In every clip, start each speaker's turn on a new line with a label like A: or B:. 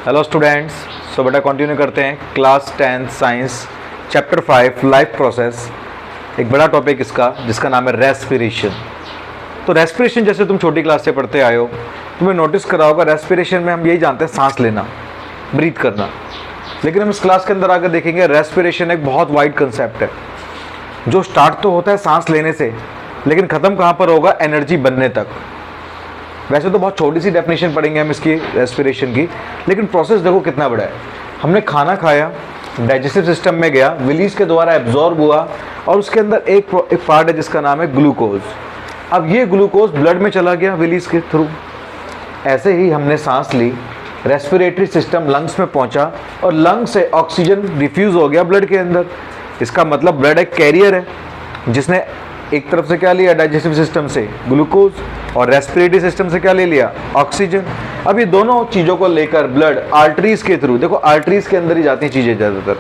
A: Hello students. सो बेटा continue करते हैं class 10 science chapter 5 life process. एक बड़ा टॉपिक इसका जिसका नाम है रेस्पिरेशन। तो रेस्पिरेशन जैसे तुम छोटी क्लास से पढ़ते आए हो, तुम्हें नोटिस करा होगा रेस्पिरेशन में हम यही जानते हैं सांस लेना, ब्रीथ करना। लेकिन हम इस क्लास के अंदर आकर देखेंगे रेस्पिरेशन एक बहुत वाइड कंसेप्ट है जो स्टार्ट तो होता है सांस लेने से, लेकिन ख़त्म कहाँ पर होगा? एनर्जी बनने तक। वैसे तो बहुत छोटी सी डेफिनेशन पढ़ेंगे हम इसकी रेस्पिरेशन की, लेकिन प्रोसेस देखो कितना बड़ा है। हमने खाना खाया, डाइजेस्टिव सिस्टम में गया, विलीज के द्वारा एब्जॉर्ब हुआ और उसके अंदर एक पार्ट है जिसका नाम है ग्लूकोज। अब ये ग्लूकोज ब्लड में चला गया विलीज के थ्रू। ऐसे ही हमने सांस ली, रेस्पिरेटरी सिस्टम लंग्स में पहुंचा और लंग से ऑक्सीजन डिफ्यूज़ हो गया ब्लड के अंदर। इसका मतलब ब्लड एक कैरियर है जिसने एक तरफ से क्या लिया? डाइजेस्टिव सिस्टम से ग्लूकोज, और रेस्पिरेटरी सिस्टम से क्या ले लिया? ऑक्सीजन। अब ये दोनों चीज़ों को लेकर ब्लड आर्टरीज के थ्रू, देखो आर्टरीज के अंदर ही जाती हैं चीज़ें ज़्यादातर,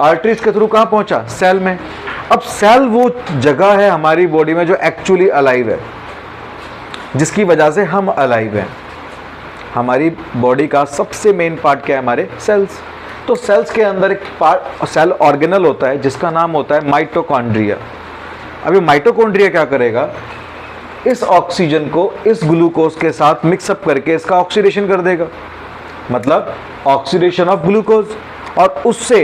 A: आर्टरीज के थ्रू कहाँ पहुँचा? सेल में। अब सेल वो जगह है हमारी बॉडी में जो एक्चुअली अलाइव है, जिसकी वजह से हम अलाइव हैं। हमारी बॉडी का सबसे मेन पार्ट क्या है? हमारे सेल्स। तो सेल्स के अंदर एक पार्ट सेल ऑर्गेनल होता है जिसका नाम होता है माइटोकॉन्ड्रिया। अब ये माइटोकॉन्ड्रिया क्या करेगा? इस ऑक्सीजन को इस ग्लूकोज के साथ मिक्सअप करके इसका ऑक्सीडेशन कर देगा, मतलब ऑक्सीडेशन ऑफ ग्लूकोज, और उससे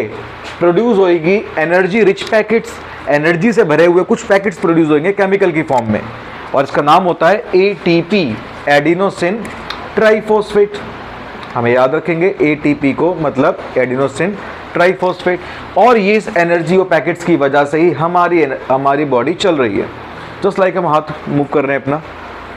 A: प्रोड्यूस होएगी एनर्जी रिच पैकेट्स। एनर्जी से भरे हुए कुछ पैकेट्स प्रोड्यूस होंगे केमिकल की फॉर्म में, और इसका नाम होता है एटीपी, एडिनोसिन ट्राइफॉस्फेट। हमें याद रखेंगे एटीपी को मतलब एडिनोसिन ट्राइफॉस्फेट। और ये इस एनर्जी और पैकेट्स की वजह से ही हमारी बॉडी चल रही है। जस्ट लाइक हम हाथ मूव कर रहे हैं अपना,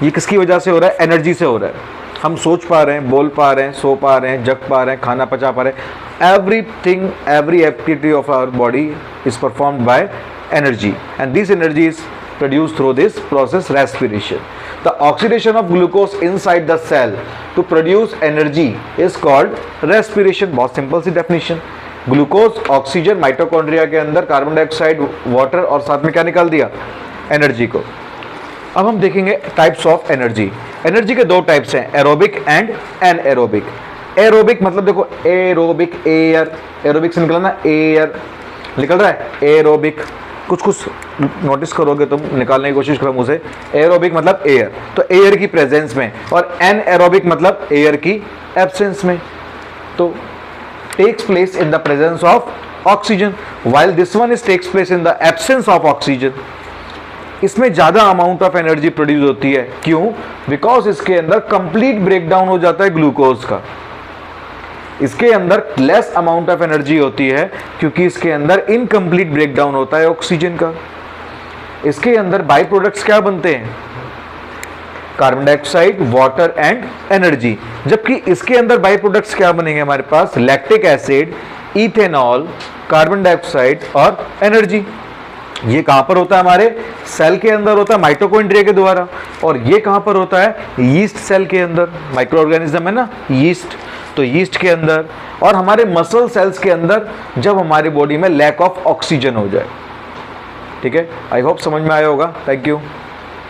A: ये किसकी वजह से हो रहा है? एनर्जी से हो रहा है। हम सोच पा रहे हैं, बोल पा रहे हैं, सो पा रहे हैं, जग पा रहे हैं, खाना पचा पा रहे हैं। Everything, every activity of our body is performed by energy, and this energy is produced through this process respiration. The oxidation of glucose inside the cell to produce energy is called respiration. बहुत simple सी definition. Glucose, oxygen, mitochondria के अंदर carbon dioxide, water और साथ में क्या निकाल दिया? Energy को। अब हम देखेंगे टाइप्स ऑफ एनर्जी। एनर्जी के दो टाइप्स हैं, एरोबिक एंड एनएरोबिक। एरोबिक मतलब देखो एरोबिक एयर, एरोबिक से निकला ना एयर, निकल रहा है एरोबिक। कुछ नोटिस करोगे तुम, निकालने की कोशिश करो मुझे। एरोबिक मतलब एयर, तो एयर की प्रेजेंस में, और एनएरोबिक मतलब एयर की एब्सेंस में। तो takes place in the presence of oxygen, while this one is takes place in the absence of oxygen. इसमें ज़्यादा अमाउंट ऑफ एनर्जी प्रोड्यूस होती है। क्यों? बिकॉज इसके अंदर कंप्लीट ब्रेकडाउन हो जाता है ग्लूकोज का। इसके अंदर लेस अमाउंट ऑफ एनर्जी होती है क्योंकि इसके अंदर इनकम्प्लीट ब्रेकडाउन होता है ऑक्सीजन का। इसके अंदर बाई प्रोडक्ट्स क्या बनते हैं? Carbon dioxide, water and energy. जबकि इसके अंदर बाई प्रोडक्ट्स क्या बनेंगे हमारे पास? Lactic acid, ethanol, carbon dioxide और एनर्जी। ये कहां पर होता है? हमारे सेल के अंदर होता है माइटोकॉन्ड्रिया के द्वारा। और ये कहां पर होता है? यीस्ट सेल के अंदर। माइक्रो ऑर्गेनिज्म है ना यीस्ट, तो यीस्ट के अंदर, और हमारे मसल सेल्स के अंदर जब हमारी बॉडी में लैक ऑफ ऑक्सीजन हो जाए। ठीक है, आई होप समझ में आया होगा। Thank you.